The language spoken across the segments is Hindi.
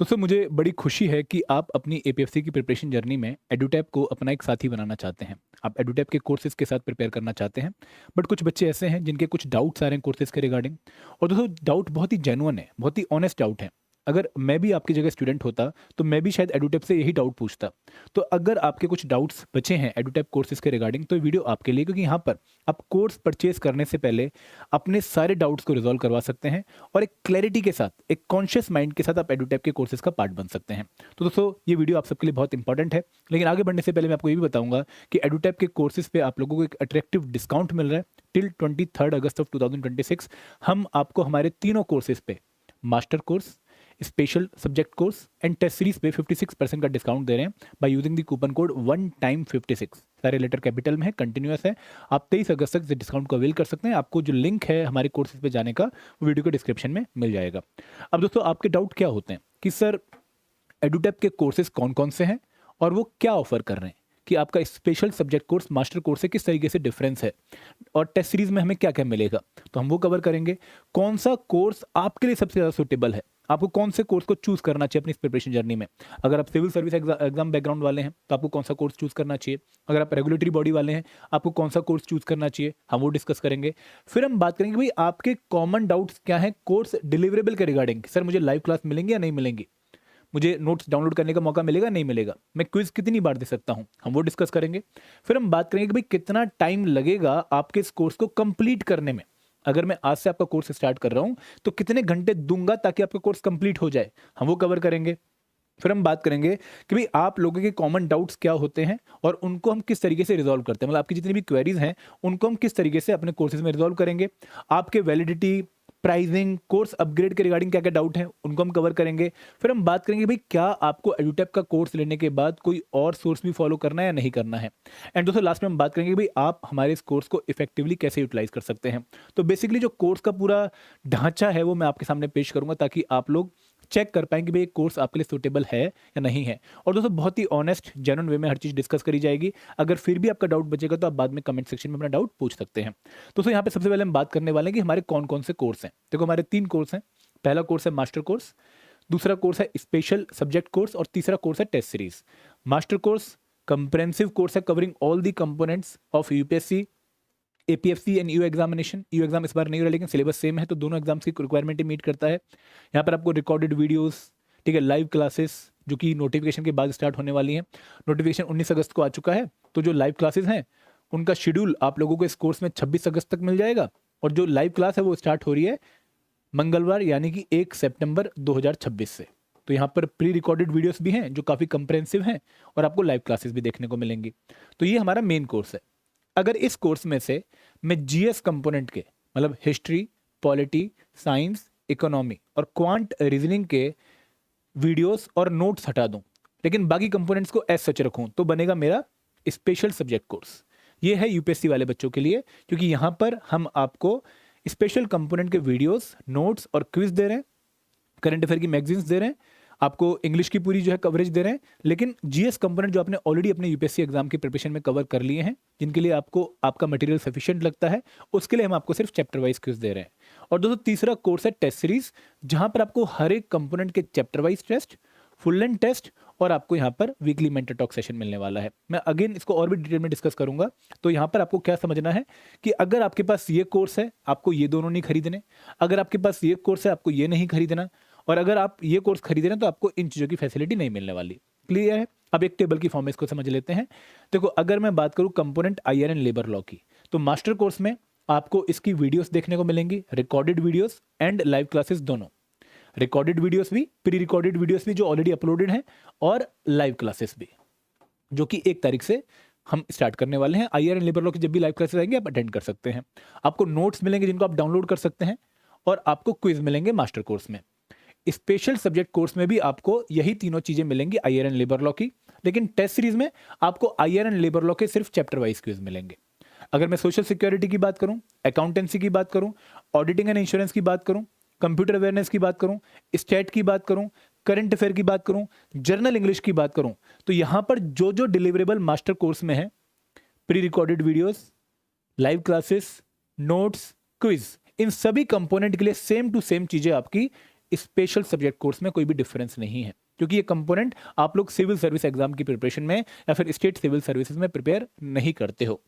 दोस्तों मुझे बड़ी खुशी है कि आप अपनी एपीएफसी की प्रिपरेशन जर्नी में एडुटैप को अपना एक साथी बनाना चाहते हैं। आप एडुटैप के कोर्सेज के साथ प्रिपेयर करना चाहते हैं। बट कुछ बच्चे ऐसे हैं जिनके कुछ डाउट्स आ रहे हैं कोर्सेज के रिगार्डिंग। और दोस्तों डाउट बहुत ही जेन्युइन है, बहुत ही ऑनेस्ट डाउट है। अगर मैं भी आपकी जगह स्टूडेंट होता तो मैं भी शायद एडुटैप से यही डाउट पूछता। तो अगर आपके कुछ डाउट्स बचे हैं एडुटैप कोर्सेज के रिगार्डिंग तो ये वीडियो आपके लिए, क्योंकि यहाँ पर आप कोर्स परचेज करने से पहले अपने सारे डाउट्स को रिजॉल्व करवा सकते हैं और एक क्लैरिटी के साथ, एक कॉन्शियस माइंड के साथ आप एडुटैप के कोर्सेज का पार्ट बन सकते हैं। तो दोस्तों ये वीडियो आप सबके लिए बहुत इंपॉर्टेंट है। लेकिन आगे बढ़ने से पहले मैं आपको ये भी बताऊंगा कि एडुटैप के कोर्सेज पे आप लोगों को एक अट्रैक्टिव डिस्काउंट मिल रहा है टिल 23 अगस्त ऑफ 2026। हम आपको हमारे तीनों कोर्सेज पे, master course, special subject course and test series पे 56% का डिस्काउंट दे रहे हैं by using the coupon code one time 56। सारे लेटर कैपिटल में है, कंटिन्यूअस है। आप 23 अगस्त तक इस डिस्काउंट को अवेल कर सकते हैं। आपको जो लिंक है हमारे कोर्सेज पे जाने का वो वीडियो के डिस्क्रिप्शन में मिल जाएगा। अब दोस्तों आपके डाउट क्या होते हैं कि सर एडुटैप के कोर्सेज कौन कौन से हैं और वो क्या ऑफर कर रहे हैं, कि आपका special subject course master course से किस तरीके से डिफरेंस है और टेस्ट सीरीज में हमें क्या क्या मिलेगा, तो हम वो कवर करेंगे। कौन सा कोर्स आपके लिए सबसे ज़्यादा सूटेबल है, आपको कौन से कोर्स को चूज करना चाहिए अपनी प्रिपरेशन जर्नी में। अगर आप सिविल सर्विस एग्जाम बैकग्राउंड वाले हैं तो आपको कौन सा कोर्स चूज करना चाहिए। अगर आप रेगुलेटरी बॉडी वाले हैं आपको कौन सा कोर्स चूज करना चाहिए, हम वो डिस्कस करेंगे। फिर हम बात करेंगे भाई आपके कॉमन डाउट्स क्या हैं कोर्स डिलीवरेबल के रिगार्डिंग। सर मुझे लाइव क्लास मिलेंगी या नहीं मिलेंगी, मुझे नोट्स डाउनलोड करने का मौका मिलेगा नहीं मिलेगा, मैं क्विज कितनी बार दे सकता हूं, हम वो डिस्कस करेंगे। फिर हम बात करेंगे कि भाई कितना टाइम लगेगा आपके इस कोर्स को कंप्लीट करने में। अगर मैं आज से आपका कोर्स स्टार्ट कर रहा हूं तो कितने घंटे दूंगा ताकि आपका कोर्स कंप्लीट हो जाए, हम वो कवर करेंगे। फिर हम बात करेंगे कि भाई आप लोगों के कॉमन डाउट्स क्या होते हैं और उनको हम किस तरीके से रिजॉल्व करते हैं, मतलब आपकी जितनी भी क्वेरीज हैं उनको हम किस तरीके से अपने कोर्सेज में रिजॉल्व करेंगे। आपके वैलिडिटी, प्राइसिंग, कोर्स अपग्रेड के रिगार्डिंग क्या क्या डाउट है उनको हम कवर करेंगे। फिर हम बात करेंगे भाई क्या आपको एडुटैप का कोर्स लेने के बाद कोई और सोर्स भी फॉलो करना है या नहीं करना है। एंड दोस्तों लास्ट में हम बात करेंगे भाई आप हमारे इस कोर्स को इफेक्टिवली कैसे यूटिलाइज कर सकते हैं। तो बेसिकली जो कोर्स का पूरा ढांचा है वो मैं आपके सामने पेश करूंगा ताकि आप लोग चेक कर पाएंगे भाई कोर्स आपके लिए सूटेबल है या नहीं है। और दोस्तों बहुत ही ऑनेस्ट जेन्युइन वे में हर चीज़ डिस्कस करी जाएगी। अगर फिर भी आपका डाउट बचेगा तो आप बाद में कमेंट सेक्शन में अपना डाउट पूछ सकते हैं। दोस्तों यहाँ पे सबसे पहले हम बात करने वाले हैं कि हमारे कौन कौन से कोर्स हैं। देखो हमारे 3 कोर्स हैं। पहला कोर्स है मास्टर कोर्स, दूसरा कोर्स है स्पेशल सब्जेक्ट कोर्स और तीसरा कोर्स है test series. Master course comprehensive course है covering all the components of UPSC, APFC and you examination. You exam इस बार नहीं हो रहा लेकिन सिलेबस सेम है तो दोनों एग्जाम्स की रिक्वायरमेंट मीट करता है। यहाँ पर आपको रिकॉर्डेड वीडियोस, ठीक है, लाइव क्लासेस जो कि नोटिफिकेशन के बाद स्टार्ट होने वाली हैं। नोटिफिकेशन 19 अगस्त को आ चुका है तो जो लाइव क्लासेस हैं उनका शेड्यूल आप लोगों को इस कोर्स में 26 अगस्त तक मिल जाएगा और जो लाइव क्लास है वो स्टार्ट हो रही है मंगलवार यानी कि 1 सितंबर 2026 से। तो यहाँ पर प्री रिकॉर्डेड वीडियोस भी हैं जो काफ़ी कंप्रेहेंसिव हैं और आपको लाइव क्लासेस भी देखने को मिलेंगी। तो ये हमारा मेन कोर्स है। अगर इस कोर्स में से मैं जीएस कंपोनेंट के, मतलब हिस्ट्री, पॉलिटी, साइंस, इकोनॉमी और क्वांट रीजनिंग के वीडियोस और नोट्स हटा दूं लेकिन बाकी कंपोनेंट्स को एज सच रखूं तो बनेगा मेरा स्पेशल सब्जेक्ट कोर्स। ये है यूपीएससी वाले बच्चों के लिए, क्योंकि यहां पर हम आपको स्पेशल कंपोनेंट के वीडियोस, नोट्स और क्विज दे रहे हैं, करंट अफेयर की मैगजीन्स दे रहे हैं, आपको इंग्लिश की पूरी जो है कवरेज दे रहे हैं। लेकिन जीएस कंपोनेंट जो आपने ऑलरेडी अपने यूपीएससी एग्जाम की प्रिपरेशन में कवर कर लिए हैं, जिनके लिए आपको आपका मटेरियल सफिशिएंट लगता है, उसके लिए हम आपको सिर्फ चैप्टर वाइज क्विज दे रहे हैं। और दोस्तों तीसरा कोर्स है टेस्ट सीरीज, जहां पर आपको हर एक कंपोनेंट के chapter wise test, full length test और आपको यहाँ पर वीकली मेंटर टॉक सेशन मिलने वाला है। मैं अगेन इसको और भी डिटेल में डिस्कस करूंगा। तो यहाँ पर आपको क्या समझना है कि अगर आपके पास ये कोर्स है आपको ये दोनों नहीं खरीदने, अगर आपके पास ये कोर्स है आपको ये नहीं खरीदना, और अगर आप ये कोर्स खरीद रहे हैं तो आपको इन चीज़ों की फैसिलिटी नहीं मिलने वाली। क्लियर है? अब एक टेबल की फॉर्म में इसको समझ लेते हैं। देखो अगर मैं बात करूं component IR and labour law की, तो मास्टर कोर्स में आपको इसकी वीडियोस देखने को मिलेंगी, recorded videos and live classes दोनों। रिकॉर्डेड वीडियोस भी, प्री रिकॉर्डेड वीडियोस भी जो ऑलरेडी अपलोडेड हैं, और लाइव क्लासेस भी जो कि 1 तारीख से हम स्टार्ट करने वाले हैं। आईआर एंड लेबर लॉ की जब भी लाइव क्लासेस आएंगे आप अटेंड कर सकते हैं। आपको नोट्स मिलेंगे जिनको आप डाउनलोड कर सकते हैं और आपको क्विज मिलेंगे मास्टर कोर्स में। स्पेशल सब्जेक्ट कोर्स में भी आपको यही तीनों चीजें मिलेंगी आईआर एंड लेबर लॉ की, लेकिन टेस्ट सीरीज में आपको आईआर एंड लेबर लॉ के सिर्फ चैप्टर वाइज क्विज मिलेंगे। अगर मैं सोशल सिक्योरिटी की बात करूं, अकाउंटेंसी की बात करूं, ऑडिटिंग एंड इंश्योरेंस की बात करूं, कंप्यूटर अवेयरनेस की बात करूं, स्टेट की बात करूं, करंट अफेयर की बात करूं, जर्नल इंग्लिश की बात करूं, तो यहां पर जो जो डिलीवरेबल मास्टर कोर्स में है, pre recorded videos, live classes, notes, quiz, इन सभी कंपोनेंट के लिए सेम टू सेम चीजें आपकी स्पेशल सब्जेक्ट कोर्स में कोई भी डिफरेंस नहीं है, क्योंकि ये कंपोनेंट आप लोग सिविल सर्विस एग्जाम की प्रिपरेशन में या फिर स्टेट सिविल सर्विसेज में प्रिपेयर नहीं करते हो।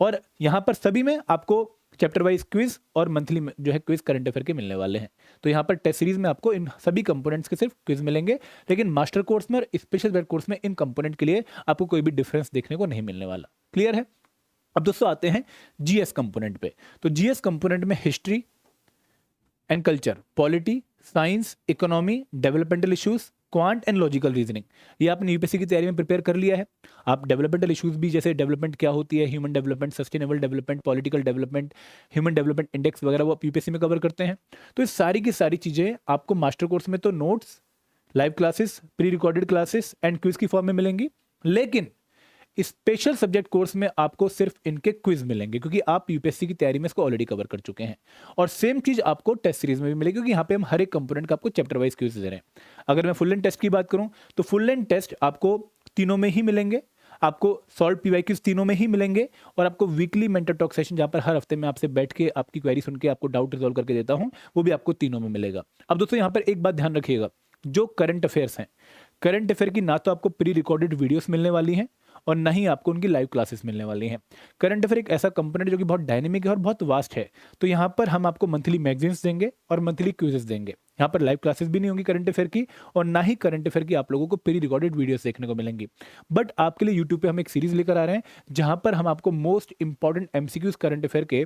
और यहाँ पर सभी में आपको चैप्टर वाइज क्विज और मंथली जो है क्विज करंट अफेयर के मिलने वाले हैं। तो यहाँ पर टेस्ट सीरीज में आपको इन सभी कंपोनेंट्स के सिर्फ क्विज मिलेंगे, लेकिन मास्टर कोर्स में और स्पेशल सब्जेक्ट कोर्स में इन कंपोनेंट के लिए आपको कोई भी डिफरेंस देखने को नहीं मिलने वाला। क्लियर है? अब दोस्तों आते हैं जीएस कंपोनेंट पे। तो जीएस कंपोनेंट में history and culture, polity, science, economy, developmental issues, quant and logical reasoning, ये आपने यूपीएससी की तैयारी में प्रिपेयर कर लिया है। आप डेवलपमेंटल इश्यूज भी, जैसे डेवलपमेंट क्या होती है, human development, sustainable development, political development, human development index वगैरह, वो आप यूपीएससी में कवर करते हैं। तो ये सारी की सारी चीज़ें आपको मास्टर कोर्स में तो notes, live classes, pre recorded classes and quiz की फॉर्म में मिलेंगी, लेकिन स्पेशल सब्जेक्ट कोर्स में आपको सिर्फ इनके क्विज मिलेंगे, क्योंकि आप यूपीएससी की तैयारी में इसको ऑलरेडी कवर कर चुके हैं। और सेम चीज आपको टेस्ट सीरीज में भी मिलेगी, क्योंकि यहाँ पे हम हर एक कंपोनेंट का आपको चैप्टर वाइज क्विज दे रहे हैं। अगर मैं फुल लेंथ टेस्ट की बात करूं तो फुल लेंथ टेस्ट आपको तीनों में ही मिलेंगे, आपको सॉल्व पीवाईक्यूज तीनों में ही मिलेंगे, और आपको वीकली मेंटर टॉक सेशन, जहां पर हर हफ्ते में आपसे बैठ के आपकी क्वेरी सुन के आपको डाउट रिजॉल्व करके देता हूं, वो भी आपको तीनों में मिलेगा। अब दोस्तों यहाँ पर एक बात ध्यान रखिएगा, जो करंट अफेयर्स हैं, करंट अफेयर की ना तो आपको प्री रिकॉर्डेड वीडियोस मिलने वाली हैं और ना ही आपको उनकी लाइव क्लासेस मिलने वाली हैं। करंट अफेयर एक ऐसा कंपोनेंट जो कि बहुत डायनेमिक है और बहुत वास्ट है। तो यहाँ पर हम आपको मंथली मैगजीन्स देंगे और मंथली क्विजेस देंगे। यहाँ पर लाइव क्लासेस भी नहीं होंगी करंट अफेयर की, और ना ही करंट अफेयर की आप लोगों को प्री रिकॉर्डेड वीडियोस देखने को मिलेंगी। बट आपके लिए यूट्यूब पे हम एक सीरीज लेकर आ रहे हैं, जहां पर हम आपको most important MCQs current affair के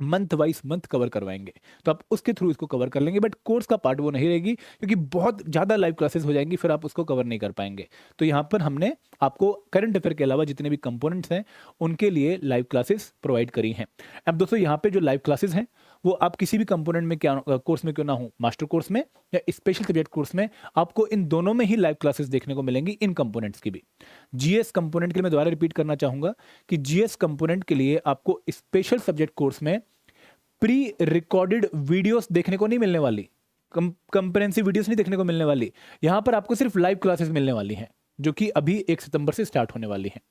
मंथ वाइज मंथ कवर करवाएंगे। तो आप उसके थ्रू इसको कवर कर लेंगे, बट कोर्स का पार्ट वो नहीं रहेगी, क्योंकि बहुत ज़्यादा लाइव क्लासेस हो जाएंगी, फिर आप उसको कवर नहीं कर पाएंगे। तो यहाँ पर हमने आपको करंट अफेयर के अलावा जितने भी कंपोनेंट्स हैं उनके लिए लाइव क्लासेस प्रोवाइड करी हैं। अब दोस्तों यहाँ पे जो लाइव क्लासेस हैं वो आप किसी भी कंपोनेंट में क्या कोर्स में क्यों ना हो, मास्टर कोर्स में या स्पेशल सब्जेक्ट कोर्स में, आपको इन दोनों में ही लाइव क्लासेस देखने को मिलेंगी, इन कंपोनेंट्स की भी। जीएस कंपोनेंट के लिए मैं दोबारा रिपीट करना चाहूंगा कि जीएस कंपोनेंट के लिए आपको स्पेशल सब्जेक्ट कोर्स में प्री रिकॉर्डेड वीडियोस देखने को नहीं मिलने वाली, कंप्रेहेंसिव वीडियोस नहीं देखने को मिलने वाली। यहां पर आपको सिर्फ लाइव क्लासेस मिलने वाली हैं, जो कि अभी 1 सितंबर से स्टार्ट होने वाली हैं।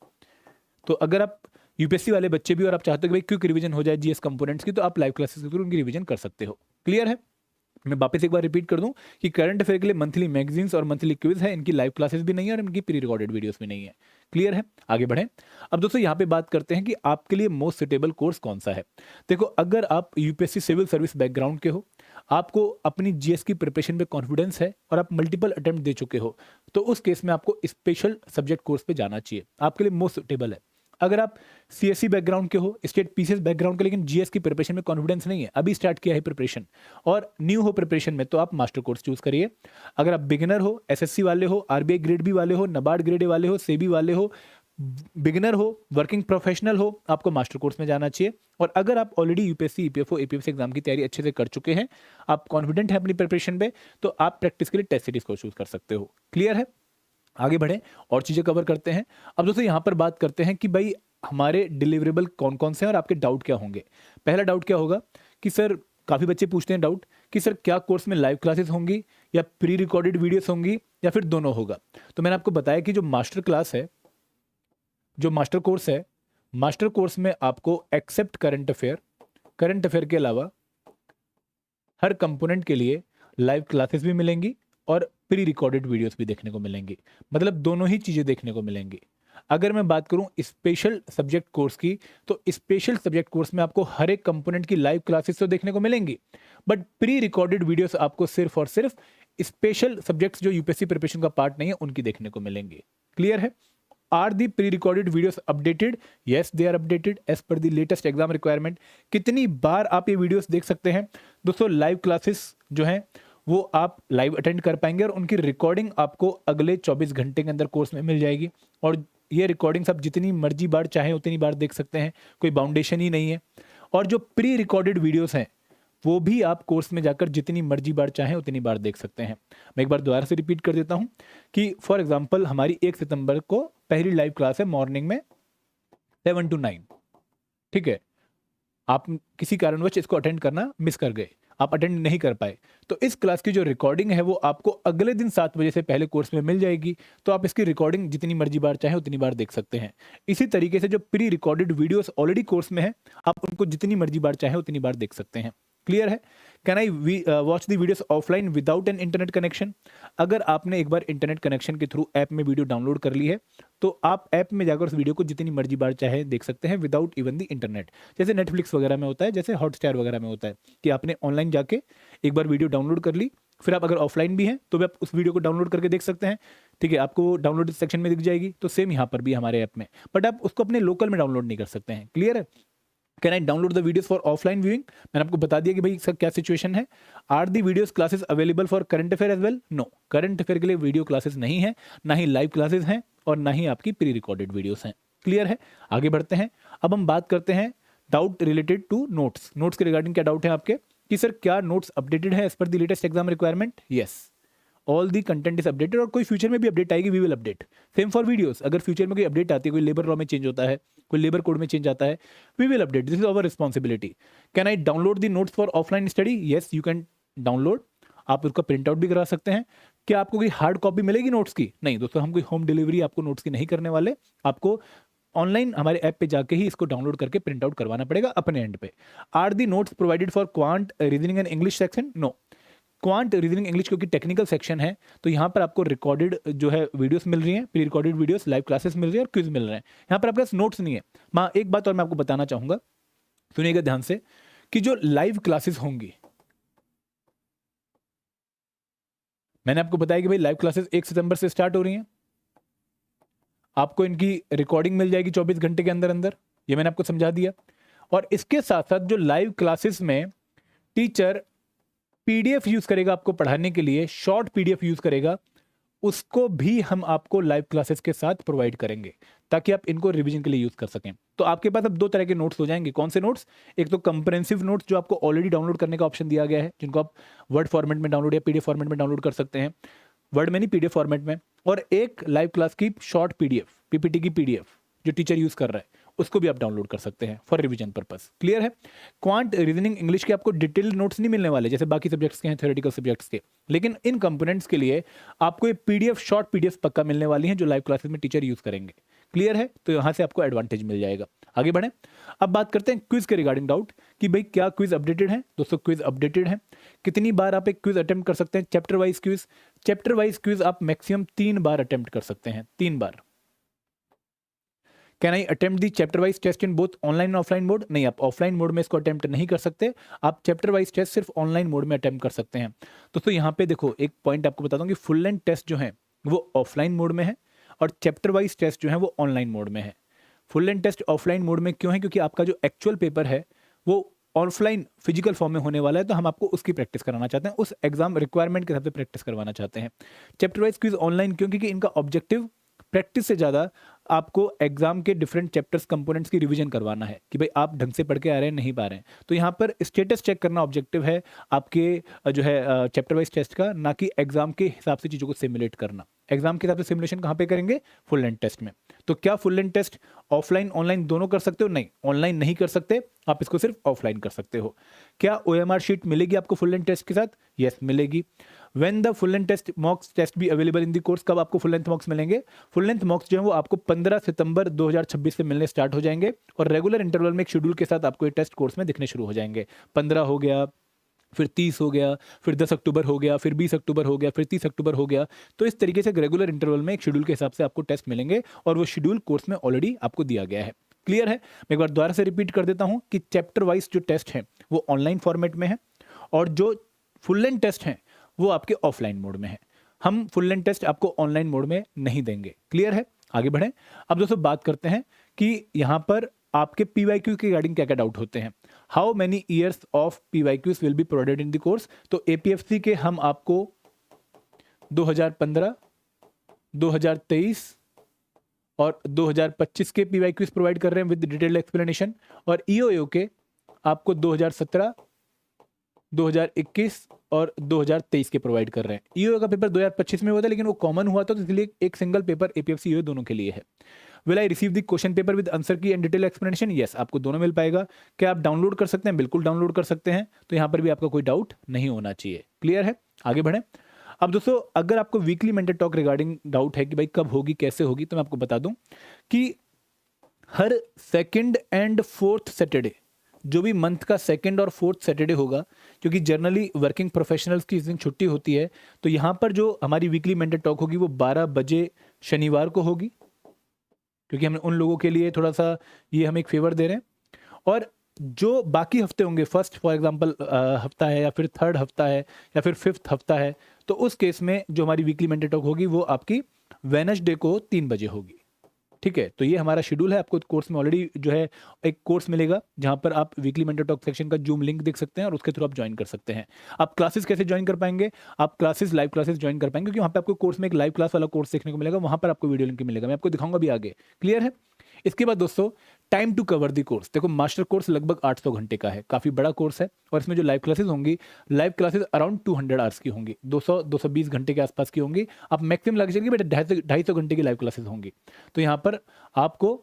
तो अगर आप यूपीएससी वाले बच्चे भी और आप चाहते हो कि भाई क्विक रिवीजन हो जाए जीएस कंपोनेंट्स की, तो आप लाइव क्लासेस के थ्रू उनकी रिवीजन कर सकते हो। क्लियर है? मैं वापस एक बार रिपीट कर दूं कि करंट अफेयर के लिए मंथली मैगजीन्स और मंथली क्विज है, इनकी लाइव क्लासेस भी नहीं है और इनकी प्री रिकॉर्डेड वीडियोस भी नहीं है। क्लियर है? आगे बढ़ें। अब दोस्तों यहाँ पे बात करते हैं कि आपके लिए मोस्ट सुटेबल कोर्स कौन सा है। देखो, अगर आप यूपीएससी सिविल सर्विस बैकग्राउंड के हो, आपको अपनी जीएस की प्रिपरेशन पे कॉन्फिडेंस है और आप मल्टीपल अटेम्प्ट दे चुके हो, तो उस केस में आपको स्पेशल सब्जेक्ट कोर्स पे जाना चाहिए, आपके लिए मोस्ट सुटेबल है। अगर आप सीएससी बैकग्राउंड के हो, स्टेट पीसीएस बैकग्राउंड के, लेकिन जीएस की प्रिपरेशन में कॉन्फिडेंस नहीं है, अभी स्टार्ट किया है प्रिपरेशन और न्यू हो प्रिपरेशन में, तो आप मास्टर कोर्स चूज करिए। अगर आप बिगिनर हो, एसएससी वाले हो, आरबीआई ग्रेड बी वाले हो, नबार्ड ग्रेड ए वाले हो, सेबी वाले हो, बिगिनर हो, वर्किंग प्रोफेशनल हो, आपको मास्टर कोर्स में जाना चाहिए। और अगर आप already UPSC, EPFO, APFC exam की तैयारी अच्छे से कर चुके हैं, आप कॉन्फिडेंट हैं अपनी प्रिपरेशन में, तो आप प्रैक्टिस के लिए टेस्ट सीरीज को चूज कर सकते हो। क्लियर है? आगे बढ़े और चीजें कवर करते हैं। अब दोस्तों यहाँ पर बात करते हैं कि भाई हमारे डिलीवरेबल कौन कौन से हैं और आपके डाउट क्या होंगे। पहला डाउट क्या होगा कि सर, काफी बच्चे पूछते हैं डाउट कि सर क्या कोर्स में लाइव क्लासेस होंगी या प्री रिकॉर्डेड वीडियोस होंगी या फिर दोनों होगा। तो मैंने आपको बताया कि जो मास्टर क्लास है, जो मास्टर कोर्स है, मास्टर कोर्स में आपको एक्सेप्ट करंट अफेयर के अलावा हर कंपोनेंट के लिए लाइव क्लासेस भी मिलेंगी और प्री रिकॉर्डेड वीडियोस भी देखने को मिलेंगी, मतलब दोनों ही चीजें देखने को मिलेंगी। अगर मैं बात करूं स्पेशल सब्जेक्ट कोर्स की, तो स्पेशल सब्जेक्ट कोर्स में आपको हर एक कंपोनेंट की लाइव क्लासेस तो देखने को मिलेंगी, बट प्री रिकॉर्डेड वीडियोस आपको सिर्फ और सिर्फ स्पेशल सब्जेक्ट्स जो यूपीएससी प्रिपरेशन का पार्ट नहीं है उनकी देखने को मिलेंगी। क्लियर है? Are the pre recorded videos updated? Yes, they are updated as per the latest exam requirement. कितनी बार आप ये वीडियोस देख सकते हैं दोस्तों? लाइव क्लासेस जो हैं वो आप लाइव अटेंड कर पाएंगे और उनकी रिकॉर्डिंग आपको अगले 24 घंटे के अंदर कोर्स में मिल जाएगी, और ये रिकॉर्डिंग्स आप जितनी मर्जी बार चाहें उतनी बार देख सकते हैं, कोई बाउंडेशन ही नहीं है। और जो प्री रिकॉर्डेड वीडियोस हैं वो भी आप कोर्स में जाकर जितनी मर्जी बार चाहें उतनी बार देख सकते हैं। मैं एक बार दोबारा से रिपीट कर देता हूं कि फॉर एग्जांपल हमारी 1 सितंबर को पहली लाइव क्लास है मॉर्निंग में 7 to 9, ठीक है। आप किसी कारणवश इसको अटेंड करना मिस कर गए, आप अटेंड नहीं कर पाए, तो इस क्लास की जो रिकॉर्डिंग है वो आपको अगले दिन 7 बजे से पहले कोर्स में मिल जाएगी, तो आप इसकी रिकॉर्डिंग जितनी मर्जी बार चाहें उतनी बार देख सकते हैं। इसी तरीके से जो pre recorded videos already course में है, आप उनको जितनी मर्जी बार चाहें उतनी बार देख सकते हैं। क्लियर है? Can I watch the videos offline without an internet connection? अगर आपने एक बार इंटरनेट कनेक्शन के थ्रू ऐप में वीडियो डाउनलोड कर ली है तो आप ऐप में जाकर उस वीडियो को जितनी मर्जी बार चाहे देख सकते हैं विदाउट इवन द इंटरनेट। जैसे नेटफ्लिक्स वगैरह में होता है, जैसे हॉटस्टार वगैरह में होता है कि आपने ऑनलाइन जाके एक बार वीडियो डाउनलोड कर ली, फिर आप अगर ऑफलाइन भी हैं तो भी आप उस वीडियो को डाउनलोड करके देख सकते हैं। ठीक है, आपको डाउनलोड सेक्शन में दिख जाएगी। तो सेम यहाँ पर भी हमारे ऐप में, बट आप उसको अपने लोकल में डाउनलोड नहीं कर सकते हैं। क्लियर है? Can I download the videos for offline viewing? मैंने आपको बता दिया कि भाई सर क्या सिचुएशन है। Are the videos classes available for current affair as well? No, current affair के लिए वीडियो क्लासेस नहीं है, ना ही लाइव क्लासेस हैं और ना ही आपकी प्री रिकॉर्डेड वीडियोस हैं। क्लियर है? आगे बढ़ते हैं। अब हम बात करते हैं doubt related to notes. Notes के रिगार्डिंग क्या डाउट है आपके कि सर क्या नोट्स अपडेटेड है as per the latest exam requirement? Yes, all the content is updated और कोई फ्यूचर में भी अपडेट आएगी, we will update. Same for videos, अगर फ्यूचर में कोई अपडेट आती है, कोई लेबर लॉ में चेंज होता है, कोई लेबर कोड में चेंज आता है, we will update, this is our responsibility. Can I download the notes for offline study? Yes, you can download. आप उसका प्रिंट आउट भी करा सकते हैं। क्या आपको कोई हार्ड कॉपी मिलेगी नोट्स की? नहीं दोस्तों, हम कोई होम डिलीवरी आपको नोट्स की नहीं करने वाले। आपको ऑनलाइन हमारे ऐप पे जाके ही इसको डाउनलोड करके प्रिंट आउट करवाना पड़ेगा अपने एंड पे। Are the notes provided for quant reasoning and English section? No, quant reasoning English क्योंकि टेक्निकल सेक्शन है तो यहाँ पर आपको रिकॉर्डेड जो है वीडियोस मिल रही हैं, pre recorded videos, live classes मिल रही है और क्विज मिल रहे हैं। यहाँ पर आपके पास नोट्स नहीं है। माँ एक बात और मैं आपको बताना चाहूंगा, सुनिएगा ध्यान से, कि जो लाइव क्लासेस होंगी, मैंने आपको बताया कि भाई लाइव क्लासेस 1 सितंबर से स्टार्ट हो रही हैं। आपको इनकी रिकॉर्डिंग मिल जाएगी 24 घंटे के अंदर अंदर, ये मैंने आपको समझा दिया। और इसके साथ साथ जो लाइव क्लासेस में टीचर पीडीएफ यूज करेगा आपको पढ़ाने के लिए, शॉर्ट पीडीएफ यूज करेगा, उसको भी हम आपको लाइव क्लासेस के साथ प्रोवाइड करेंगे ताकि आप इनको रिवीजन के लिए यूज कर सकें। तो आपके पास अब 2 तरह के नोट्स हो जाएंगे। कौन से नोट्स? एक तो कंप्रेहेंसिव नोट्स जो आपको ऑलरेडी डाउनलोड करने का ऑप्शन दिया गया है, जिनको आप वर्ड फॉर्मेट में डाउनलोड या पीडीएफ फॉर्मेट में डाउनलोड कर सकते हैं, वर्ड में नहीं पीडीएफ फॉर्मेट में। और एक लाइव क्लास की शॉर्ट पीडीएफ, पीपीटी की पीडीएफ जो टीचर यूज कर रहा है, उसको भी आप डाउनलोड कर सकते हैं फॉर रिवीजन पर्पस। क्लियर है? क्वांट रीजनिंग इंग्लिश के आपको डिटेल्ड नोट्स नहीं मिलने वाले जैसे बाकी सब्जेक्ट्स के हैं, थ्योरेटिकल सब्जेक्ट्स के, लेकिन इन कंपोनेंट्स के लिए आपको ये पीडीएफ, शॉर्ट पीडीएफ पक्का मिलने वाली हैं जो लाइव क्लासेस में टीचर यूज करेंगे। क्लियर है? तो यहाँ से आपको एडवांटेज मिल जाएगा। आगे बढ़ें, अब बात करते हैं क्विज के रिगार्डिंग डाउट कि भाई क्या क्विज अपडेटेड है। दोस्तों क्विज अपडेटेड है। कितनी बार आप एक क्विज अटेम्प्ट कर सकते हैं? Chapter wise quiz, chapter wise quiz आप मैक्सिमम 3 बार अटेम्प्ट कर सकते हैं, 3 बार। Can I attempt the chapter wise test in both online and offline mode? नहीं, आप ऑफलाइन मोड में इसको अटेम्प्ट नहीं कर सकते, आप चैप्टर वाइज टेस्ट सिर्फ ऑनलाइन मोड में अटेम्प्ट कर सकते हैं। दोस्तों यहाँ पे देखो एक पॉइंट आपको बताता हूँ कि फुल लेंथ टेस्ट जो है वो ऑफलाइन मोड में है और चैप्टर वाइज टेस्ट जो है वो ऑनलाइन मोड में है। Full length test offline mode में क्यों है? क्योंकि आपका जो एक्चुअल पेपर है वो ऑफलाइन फिजिकल फॉर्म में होने वाला है, तो हम आपको उसकी प्रैक्टिस कराना चाहते हैं, उस एग्जाम रिक्वायरमेंट के हिसाब से प्रैक्टिस करवाना चाहते हैं। चैप्टर वाइज क्विज ऑनलाइन क्योंकि इनका ऑब्जेक्टिव प्रैक्टिस से ज़्यादा आपको एग्जाम के डिफरेंट चैप्टर्स कंपोनेंट्स की रिवीजन करवाना है कि भाई आप ढंग से पढ़ के आ रहे हैं नहीं पा रहे हैं। तो यहाँ पर स्टेटस चेक करना ऑब्जेक्टिव है आपके जो है चैप्टर वाइज टेस्ट का, ना कि एग्जाम के हिसाब से चीज़ों को सिमुलेट करना। एग्जाम के हिसाब से सिमुलेशन कहाँ पे करेंगे? फुल लेंथ टेस्ट में। तो क्या full length test offline online दोनों कर सकते हो? नहीं, ऑनलाइन नहीं कर सकते, आप इसको सिर्फ ऑफलाइन कर सकते हो। क्या OMR शीट मिलेगी आपको फुल लेंथ टेस्ट के साथ? यस मिलेगी। When the full length test mocks test भी अवेलेबल इन द कोर्स? कब आपको फुल लेंथ मॉक्स मिलेंगे? फुल लेंथ मॉक्स जो है वो आपको 15 सितंबर 2026 से मिलने स्टार्ट हो जाएंगे और रेगुलर इंटरवल में एक शेड्यूल के साथ आपको ये टेस्ट कोर्स में दिखने शुरू हो जाएंगे। 15 हो गया, फिर 30 हो गया, फिर 10 अक्टूबर हो गया, फिर 20 अक्टूबर हो गया, फिर 30 अक्टूबर हो गया। तो इस तरीके से रेगुलर इंटरवल में एक शेड्यूल के हिसाब से आपको टेस्ट मिलेंगे और वो शेड्यूल कोर्स में ऑलरेडी आपको दिया गया है। क्लियर है? मैं एक बार दोबारा से रिपीट कर देता हूं कि चैप्टर वाइज जो टेस्ट हैं वो ऑनलाइन फॉर्मेट में है और जो फुल लेंथ टेस्ट हैं वो आपके ऑफलाइन मोड में है। हम फुल लेंथ टेस्ट आपको ऑनलाइन मोड में नहीं देंगे। क्लियर है? आगे बढ़ें। अब दोस्तों बात करते हैं कि यहाँ पर आपके PYQ के रिगार्डिंग क्या क्या डाउट होते हैं। How many years of PYQs will be provided in the course? तो APFC के हम आपको 2015, 2023 और 2025 के PYQs प्रोवाइड कर रहे हैं विद डिटेल्ड एक्सप्लेनेशन और EOU के आपको 2017, 2021 और 2023 के प्रोवाइड कर रहे हैं। EOU का पेपर 2025 में हुआ था लेकिन वो कॉमन हुआ था तो इसलिए एक सिंगल पेपर APFC EOU दोनों के लिए है। Will I receive the question paper with answer की एंड डिटेल एक्सप्लेनेशन? यस, आपको दोनों मिल पाएगा। क्या आप डाउनलोड कर सकते हैं? बिल्कुल डाउनलोड कर सकते हैं। तो यहाँ पर भी आपका कोई डाउट नहीं होना चाहिए। क्लियर है? आगे बढ़ें। अब दोस्तों अगर आपको weekly mentor talk regarding doubt है कि भाई कब होगी, कैसे होगी, तो मैं आपको बता दूं कि हर 2nd एंड 4th सैटरडे जो भी मंथ का सेकंड और फोर्थ सैटरडे होगा, क्योंकि जनरली वर्किंग प्रोफेशनल्स की इस दिन छुट्टी होती है, तो यहाँ पर जो हमारी वीकली मेंटर टॉक होगी वो 12 बजे शनिवार को होगी, क्योंकि हम उन लोगों के लिए थोड़ा सा ये हम एक फेवर दे रहे हैं। और जो बाकी हफ्ते होंगे, फर्स्ट फॉर एग्जांपल हफ्ता है, या फिर थर्ड हफ्ता है, या फिर फिफ्थ हफ्ता है, तो उस केस में जो हमारी वीकली मेंटर टॉक होगी वो आपकी वेडनेसडे को 3 बजे होगी। ठीक है, तो ये हमारा शेड्यूल है। आपको कोर्स में ऑलरेडी जो है एक कोर्स मिलेगा जहां पर आप वीकली मेंटर टॉक सेक्शन का जूम लिंक देख सकते हैं और उसके थ्रू आप ज्वाइन कर सकते हैं। आप क्लासेस कैसे ज्वाइन कर पाएंगे? आप क्लासेस, लाइव क्लासेस ज्वाइन कर पाएंगे, क्योंकि वहाँ पे आपको कोर्स में एक लाइव क्लास वाला कोर्स देखने को मिलेगा, वहाँ पर आपको वीडियो लिंक मिलेगा, मैं आपको दिखाऊंगा भी आगे। क्लियर है? इसके बाद दोस्तों, time to cover the course. देखो, मास्टर कोर्स लगभग 800 घंटे का है, काफ़ी बड़ा कोर्स है, और इसमें जो लाइव क्लासेस होंगी, लाइव क्लासेस अराउंड 200 आवर्स की होंगी, 220 घंटे के आसपास की होंगी। आप मैक्सिमम लग जाएंगे, बट 250 घंटे की लाइव क्लासेस होंगी। तो यहाँ पर आपको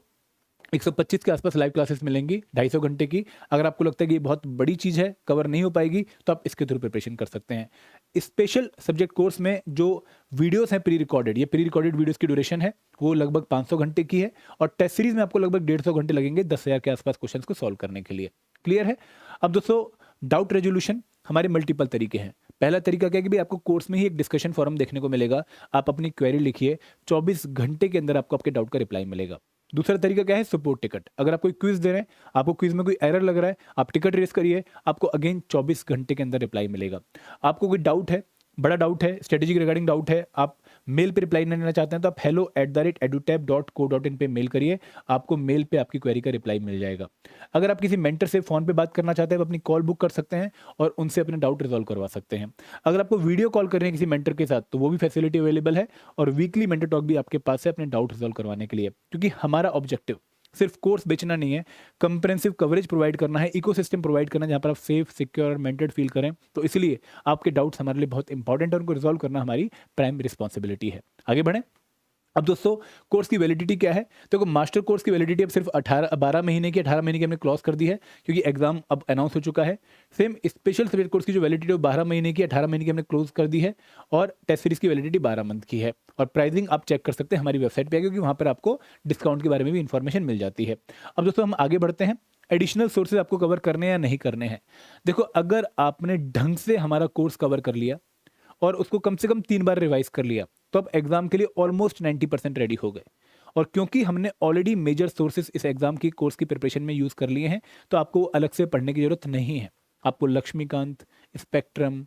125 के आसपास लाइव क्लासेस मिलेंगी 250 घंटे की। अगर आपको लगता है कि ये बहुत बड़ी चीज़ है, कवर नहीं हो पाएगी, तो आप इसके थ्रू प्रिपरेशन कर सकते हैं। स्पेशल सब्जेक्ट कोर्स में जो वीडियोस हैं प्री रिकॉर्डेड, ये प्री रिकॉर्डेड वीडियोस की ड्यूरेशन है वो लगभग 500 घंटे की है, और टेस्ट सीरीज में आपको लगभग 150 घंटे लगेंगे 10,000 के आसपास क्वेश्चन को सॉल्व करने के लिए। क्लियर है? अब दोस्तों, डाउट रेजोल्यूशन हमारे मल्टीपल तरीके हैं। पहला तरीका क्या है कि भाई आपको कोर्स में ही एक डिस्कशन फोरम देखने को मिलेगा, आप अपनी क्वेरी लिखिए, 24 घंटे के अंदर आपको आपके डाउट का रिप्लाई मिलेगा। दूसरा तरीका क्या है? Support ticket. अगर आप कोई क्विज दे रहे हैं, आपको क्विज में कोई एरर लग रहा है, आप टिकट रेस करिए, आपको अगेन 24 घंटे के अंदर रिप्लाई मिलेगा। आपको कोई डाउट है, बड़ा डाउट है, स्ट्रेटेजी के रिगार्डिंग डाउट है, आप मेल पे रिप्लाई नहीं देना चाहते हैं, तो आप hello@edutap.co.in पे मेल करिए, आपको मेल पे आपकी क्वेरी का रिप्लाई मिल जाएगा। अगर आप किसी मेंटर से फ़ोन पे बात करना चाहते हैं, आप अपनी कॉल बुक कर सकते हैं और उनसे अपने डाउट रिजॉल्व करवा सकते हैं। अगर आपको वीडियो कॉल करनी है किसी मेंटर के साथ, तो वो भी फैसिलिटी अवेलेबल है, और वीकली मेंटर टॉक भी आपके पास है अपने डाउट रिजॉल्व करवाने के लिए। क्योंकि हमारा ऑब्जेक्टिव सिर्फ कोर्स बेचना नहीं है, कंप्रेहेंसिव कवरेज प्रोवाइड करना है, इकोसिस्टम प्रोवाइड करना है जहाँ पर आप सेफ, सिक्योर और मेंटर्ड फील करें। तो इसलिए आपके डाउट्स हमारे लिए बहुत इंपॉर्टेंट है, उनको रिजॉल्व करना हमारी प्राइम रिस्पॉन्सिबिलिटी है। आगे बढ़ें। अब दोस्तों, कोर्स की वैलिडिटी क्या है? देखो, मास्टर कोर्स की वैलिडिटी अब सिर्फ 12 महीने की, 18 महीने की हमने क्लॉज कर दी है, क्योंकि एग्जाम अब अनाउंस हो चुका है। सेम स्पेशल सब्जेक्ट कोर्स की जो वैलिडिटी है वो 12 महीने की, 18 महीने की हमने क्लोज कर दी है, और टेस्ट सीरीज की वैलिडिटी 12 मंथ की है। और प्राइसिंग आप चेक कर सकते हैं हमारी वेबसाइट पर, क्योंकि वहाँ पर आपको डिस्काउंट के बारे में भी इंफॉर्मेशन मिल जाती है। अब दोस्तों, हम आगे बढ़ते हैं। एडिशनल सोर्सेज आपको कवर करने या नहीं करने हैं। देखो, अगर आपने ढंग से हमारा कोर्स कवर कर लिया और उसको कम से कम 3 बार रिवाइज कर लिया, तो आप एग्जाम के लिए ऑलमोस्ट 90% रेडी हो गए। और क्योंकि हमने ऑलरेडी मेजर सोर्सेज इस एग्जाम की कोर्स की प्रिपरेशन में यूज कर लिए हैं, तो आपको अलग से पढ़ने की जरूरत नहीं है। आपको Laxmikant, spectrum,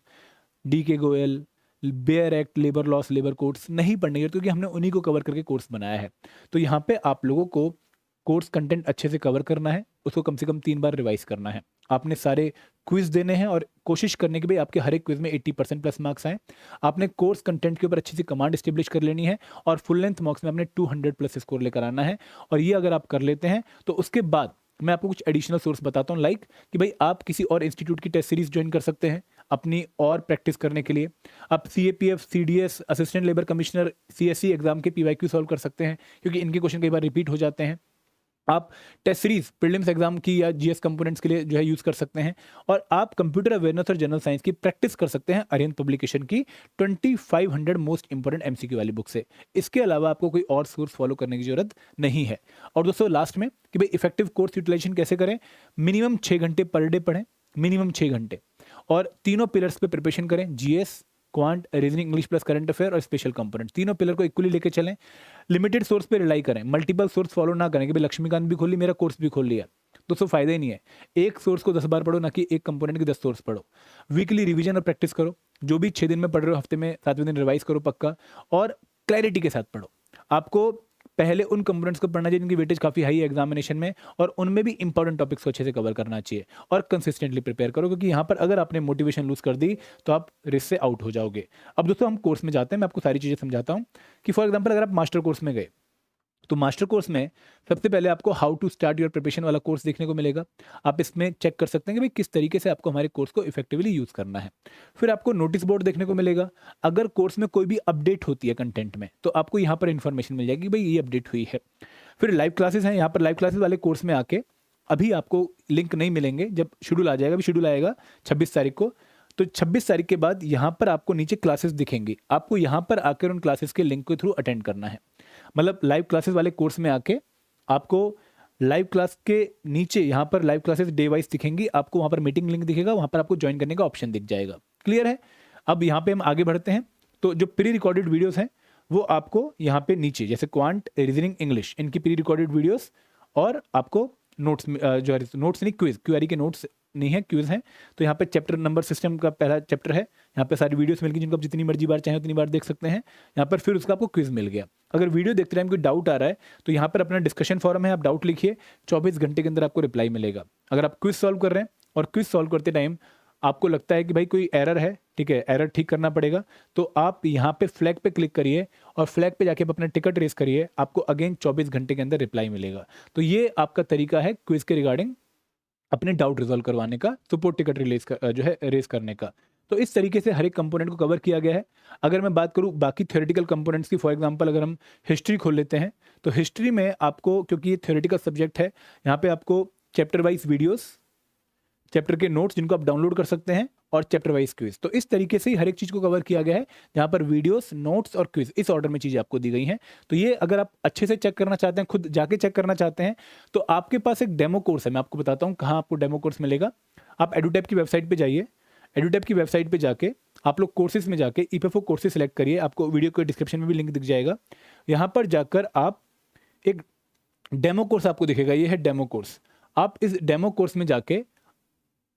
DK Goyal, bare act, labour laws, labour codes नहीं पढ़ने की जरूरत, क्योंकि हमने उन्हीं को कवर करके कोर्स बनाया है। तो यहाँ पे आप लोगों को कोर्स कंटेंट अच्छे से कवर करना है, उसको कम से कम 3 बार रिवाइज करना है। आपने सारे क्विज देने हैं और कोशिश करने की भाई आपके हर एक क्विज में 80% प्लस मार्क्स आए। आपने कोर्स कंटेंट के ऊपर अच्छी सी कमांड एस्टेब्लिश कर लेनी है, और फुल लेंथ मार्क्स में आपने 200 प्लस स्कोर लेकर आना है। और ये अगर आप कर लेते हैं, तो उसके बाद मैं आपको कुछ एडिशनल सोर्स बताता हूँ, लाइक कि भाई आप किसी और इंस्टीट्यूट की टेस्ट सीरीज ज्वाइन कर सकते हैं अपनी और प्रैक्टिस करने के लिए। आप CAPF, CDS, assistant labour commissioner, CSE exam के PYQ सॉल्व कर सकते हैं, क्योंकि इनके क्वेश्चन कई बार रिपीट हो जाते हैं। आप टेस्ट सीरीज प्रीलिम्स एग्जाम की या GS कंपोनेंट्स के लिए जो है यूज कर सकते हैं। और आप कंप्यूटर अवेयरनेस और जनरल साइंस की प्रैक्टिस कर सकते हैं अरिहंत पब्लिकेशन की 2500 मोस्ट इंपोर्टेंट MCQ वाली बुक से। इसके अलावा आपको कोई और सोर्स फॉलो करने की जरूरत नहीं है। और दोस्तों, लास्ट में कि भाई इफेक्टिव कोर्स यूटिलाइजेशन कैसे करें? मिनिमम 6 घंटे पर डे पढ़ें, मिनिमम 6 घंटे, और तीनों पिलर्स पे प्रिपरेशन करें, GS, quant, reasoning, English plus current affair और स्पेशल कंपोनेंट। तीनों पिलर को इक्वली लेके चलें। लिमिटेड सोर्स पे रिलाई करें, मल्टीपल सोर्स फॉलो ना करें कि भाई लक्ष्मीकांत भी खोल ली, मेरा कोर्स भी खोल लिया। दोस्तों, फायदा ही नहीं है। एक सोर्स को 10 बार पढ़ो, ना कि एक कंपोनेंट के 10 सोर्स पढ़ो। वीकली रिवीजन और प्रैक्टिस करो। जो भी 6 दिन में पढ़ रहे हो, हफ्ते में 7वें दिन रिवाइज करो पक्का, और क्लैरिटी के साथ पढ़ो। आपको पहले उन कंपोनेंट्स को पढ़ना चाहिए जिनकी वेटेज काफ़ी हाई है एग्जामिनेशन में, और उनमें भी इंपॉर्टेंट टॉपिक्स को अच्छे से कवर करना चाहिए, और कंसिस्टेंटली प्रिपेयर करो, क्योंकि यहाँ पर अगर आपने मोटिवेशन लूज कर दी तो आप रेस से आउट हो जाओगे। अब दोस्तों, हम कोर्स में जाते हैं, मैं आपको सारी चीज़ें समझाता हूँ। कि फॉर एग्जाम्पल, अगर आप मास्टर कोर्स में गए, तो मास्टर कोर्स में सबसे पहले आपको how to start your preparation वाला कोर्स देखने को मिलेगा। आप इसमें चेक कर सकते हैं कि भाई किस तरीके से आपको हमारे कोर्स को इफेक्टिवली यूज करना है। फिर आपको नोटिस बोर्ड देखने को मिलेगा। अगर कोर्स में कोई भी अपडेट होती है कंटेंट में, तो आपको यहाँ पर इंफॉर्मेशन मिल जाएगी कि भाई ये अपडेट हुई है। फिर लाइव क्लासेस हैं, यहाँ पर लाइव क्लासेस वाले कोर्स में आके अभी आपको लिंक नहीं मिलेंगे, जब शेड्यूल आ जाएगा, अभी शेड्यूल आएगा 26 तारीख को, तो 26 तारीख के बाद यहाँ पर आपको नीचे क्लासेस दिखेंगी। आपको यहाँ पर आकर उन क्लासेस के लिंक के थ्रू अटेंड करना है। मतलब लाइव क्लासेस वाले कोर्स में आके आपको लाइव क्लास के नीचे यहाँ पर लाइव क्लासेस डे वाइज दिखेंगी, आपको वहाँ पर मीटिंग लिंक दिखेगा, वहाँ पर आपको ज्वाइन करने का ऑप्शन दिख जाएगा। क्लियर है? अब यहाँ पे हम आगे बढ़ते हैं। तो जो प्री रिकॉर्डेड वीडियोस हैं वो आपको यहाँ पे नीचे, जैसे क्वांट, रीजनिंग, इंग्लिश, इनकी प्री रिकॉर्डेड वीडियोस, और आपको नोट्स जो है, नोट्स नहीं, क्विज, क्यूआरई के नोट्स नहीं है, क्विज हैं। तो यहाँ पे चैप्टर नंबर सिस्टम का पहला चैप्टर है, यहाँ पे सारी वीडियोस मिल गई जिनको आप जितनी मर्जी बार चाहें उतनी बार देख सकते हैं। यहाँ पर फिर उसका आपको क्विज मिल गया। अगर वीडियो देखते टाइम कोई डाउट आ रहा है तो यहाँ पर अपना डिस्कशन फॉरम है, आप डाउट लिखिए, 24 घंटे के अंदर आपको रिप्लाई मिलेगा। अगर आप क्विज सॉल्व कर रहे हैं और क्विज सॉल्व करते टाइम आपको लगता है कि भाई कोई एरर है, ठीक है, एरर ठीक करना पड़ेगा, तो आप यहाँ पे फ्लैग पे क्लिक करिए और फ्लैग पे जाके अपना टिकट रेस करिए, आपको अगेन 24 घंटे के अंदर रिप्लाई मिलेगा। तो ये आपका तरीका है क्विज के रिगार्डिंग अपने डाउट रिजॉल्व करवाने का, सपोर्ट टिकट जो है रेस करने का। तो इस तरीके से हर एक कंपोनेंट को कवर किया गया है। अगर मैं बात करूं बाकी थ्योरेटिकल कंपोनेंट्स की, फॉर एग्जांपल अगर हम हिस्ट्री खोल लेते हैं, तो हिस्ट्री में आपको, क्योंकि ये थ्योरेटिकल सब्जेक्ट है, यहाँ पे आपको चैप्टर वाइज वीडियोस, चैप्टर के नोट्स जिनको आप डाउनलोड कर सकते हैं, और चैप्टर वाइज क्विज। तो इस तरीके से ही हर एक चीज़ को कवर किया गया है, जहाँ पर वीडियोस, नोट्स और क्विज इस ऑर्डर में चीज़ें आपको दी गई हैं। तो ये अगर आप अच्छे से चेक करना चाहते हैं, खुद जाके चेक करना चाहते हैं, तो आपके पास एक डेमो कोर्स है। मैं आपको बताता हूँ कहाँ आपको डेमो कोर्स मिलेगा। आप एडुटैप की वेबसाइट पर जाइए, एडुटैप की वेबसाइट पे जाके आप लोग कोर्सेज में जाके ईपीएफओ कोर्सेज सेलेक्ट करिए, आपको वीडियो के डिस्क्रिप्शन में भी लिंक दिख जाएगा। यहाँ पर जाकर आप एक डेमो कोर्स आपको दिखेगा, ये है डेमो कोर्स। आप इस डेमो कोर्स में जाके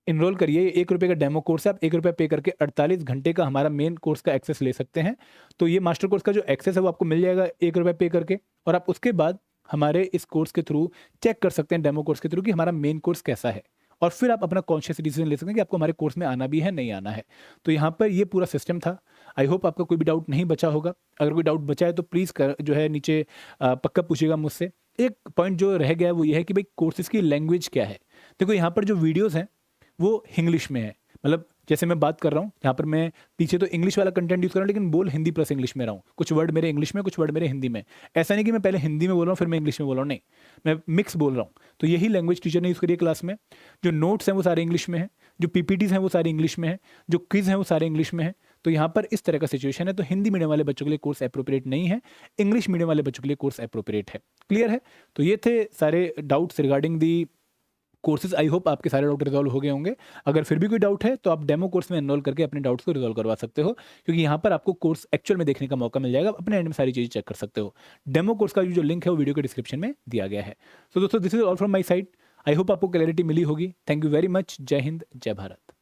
इनरोल करिए। 1 रुपये का डेमो कोर्स है, आप 1 रुपये पे करके 48 घंटे का हमारा मेन कोर्स का एक्सेस ले सकते हैं। तो ये मास्टर कोर्स का जो एक्सेस है वो आपको मिल जाएगा 1 रुपये पे करके, और आप उसके बाद हमारे इस कोर्स के थ्रू चेक कर सकते हैं, डेमो कोर्स के थ्रू, कि हमारा मेन कोर्स कैसा है, और फिर आप अपना कॉन्शियस डिसीजन ले सकते हैं कि आपको हमारे कोर्स में आना भी है, नहीं आना है। तो यहाँ पर ये पूरा सिस्टम था। आई होप आपका कोई भी डाउट नहीं बचा होगा। अगर कोई डाउट बचा है तो प्लीज़ जो है नीचे पक्का पूछिएगा मुझसे। एक पॉइंट जो रह गया है वो ये है कि भाई कोर्सेज की लैंग्वेज क्या है। देखो यहाँ पर जो वीडियोज़ हैं वो इंग्लिश में है, मतलब जैसे मैं बात कर रहा हूँ यहाँ पर, मैं पीछे तो इंग्लिश वाला कंटेंट यूज़ कर रहा हूँ, लेकिन बोल हिंदी प्लस इंग्लिश में रहा हूँ। कुछ वर्ड मेरे इंग्लिश में, कुछ वर्ड मेरे हिंदी में। ऐसा नहीं कि मैं पहले हिंदी में बोल रहा हूँ फिर मैं इंग्लिश में बोल रहा हूँ, नहीं, मैं मिक्स बोल रहा हूँ। तो यही लैंग्वेज टीचर ने यूज़ करी है क्लास में। जो नोट्स हैं वो सारे इंग्लिश में हैं, जो पीपीटीज़ हैं वो सारे इंग्लिश में हैं, जो क्विज हैं वो सारे इंग्लिश में हैं। तो यहाँ पर इस तरह का सिचुएशन है। तो हिंदी मीडियम वाले बच्चों के लिए कोर्स अप्रोप्रिएट नहीं है, इंग्लिश मीडियम वाले बच्चों के लिए कोर्स अप्रोप्रिएट है। क्लियर है? तो ये थे सारे doubts regarding the courses. I hope आपके सारे डाउट रिजॉल्व हो गए होंगे। अगर फिर भी कोई डाउट है तो आप डेमो कोर्स में एनरोल करके अपने डाउट्स को रिजॉल्व करवा सकते हो, क्योंकि यहाँ पर आपको कोर्स एक्चुअल में देखने का मौका मिल जाएगा, अपने एंड में सारी चीज़ें चेक कर सकते हो। डेमो कोर्स का जो लिंक है वो वीडियो के डिस्क्रिप्शन में दिया गया है। सो दोस्तों, this is all from my side. I hope आपको क्लैरिटी मिली होगी। Thank you very much. जय हिंद, जय भारत।